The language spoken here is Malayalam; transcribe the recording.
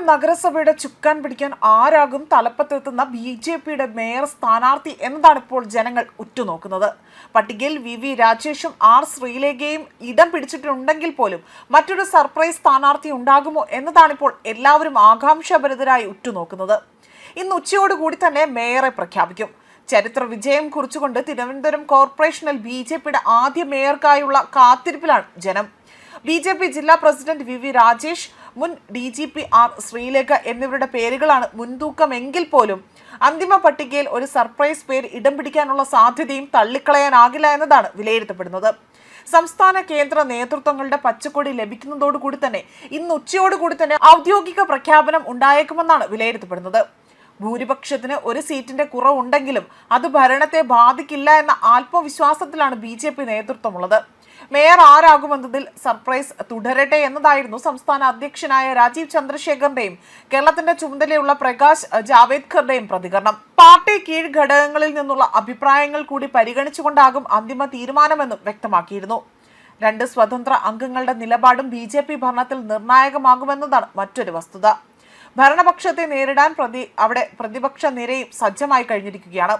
നഗരസഭയുടെ ചുക്കാൻ പിടിക്കാൻ ആരാകും തലപ്പത്തെത്തുന്ന ബി.ജെ.പിയുടെ മേയർ സ്ഥാനാർത്ഥി എന്നതാണ് ഇപ്പോൾ ജനങ്ങൾ ഉറ്റുനോക്കുന്നത്. പട്ടികയിൽ വി രാജേഷും ആർ ശ്രീലേഖയും ഇടം പിടിച്ചിട്ടുണ്ടെങ്കിൽ പോലും മറ്റൊരു സർപ്രൈസ് സ്ഥാനാർത്ഥി ഉണ്ടാകുമോ എന്നതാണിപ്പോൾ എല്ലാവരും ആകാംക്ഷാഭരിതരായി ഉറ്റുനോക്കുന്നത്. ഇന്ന് ഉച്ചയോടുകൂടി തന്നെ മേയറെ പ്രഖ്യാപിക്കും. ചരിത്ര വിജയം കുറിച്ചുകൊണ്ട് തിരുവനന്തപുരം കോർപ്പറേഷനിൽ ബി.ജെ.പിയുടെ ആദ്യ മേയർക്കായുള്ള കാത്തിരിപ്പിലാണ് ജനം. ബി.ജെ.പി ജില്ലാ പ്രസിഡന്റ് വി രാജേഷ്, മുൻ DGP ആർ ശ്രീലേഖ എന്നിവരുടെ പേരുകളാണ് മുൻതൂക്കമെങ്കിൽ പോലും അന്തിമ പട്ടികയിൽ ഒരു സർപ്രൈസ് പേര് ഇടം പിടിക്കാനുള്ള സാധ്യതയും തള്ളിക്കളയാനാകില്ല എന്നതാണ് വിലയിരുത്തപ്പെടുന്നത്. സംസ്ഥാന കേന്ദ്ര നേതൃത്വങ്ങളുടെ പച്ചക്കൊടി ലഭിക്കുന്നതോടുകൂടി തന്നെ ഇന്ന് ഉച്ചയോടുകൂടി തന്നെ ഔദ്യോഗിക പ്രഖ്യാപനം ഉണ്ടായേക്കുമെന്നാണ് വിലയിരുത്തപ്പെടുന്നത്. ഭൂരിപക്ഷത്തിന് ഒരു സീറ്റിന്റെ കുറവുണ്ടെങ്കിലും അത് ഭരണത്തെ ബാധിക്കില്ല എന്ന ആത്മവിശ്വാസത്തിലാണ് ബി.ജെ.പി നേതൃത്വമുള്ളത്. മേയർ ആരാകുമെന്നതിൽ സർപ്രൈസ് തുടരട്ടെ എന്നതായിരുന്നു സംസ്ഥാന അധ്യക്ഷനായ രാജീവ് ചന്ദ്രശേഖറിന്റെയും കേരളത്തിന്റെ ചുമതലയുള്ള പ്രകാശ് ജാവേദ്കറുടെയും പ്രതികരണം. പാർട്ടി കീഴ് ഘടകങ്ങളിൽ നിന്നുള്ള അഭിപ്രായങ്ങൾ കൂടി പരിഗണിച്ചുകൊണ്ടാകും അന്തിമ തീരുമാനമെന്നും വ്യക്തമാക്കിയിരുന്നു. 2 സ്വതന്ത്ര അംഗങ്ങളുടെ നിലപാടും ബി.ജെ.പി ഭരണത്തിൽ നിർണായകമാകുമെന്നതാണ് മറ്റൊരു വസ്തുത. ഭരണപക്ഷത്തെ നേരിടാൻ പ്രതിപക്ഷ നിരയും സജ്ജമായി കഴിഞ്ഞിരിക്കുകയാണ്.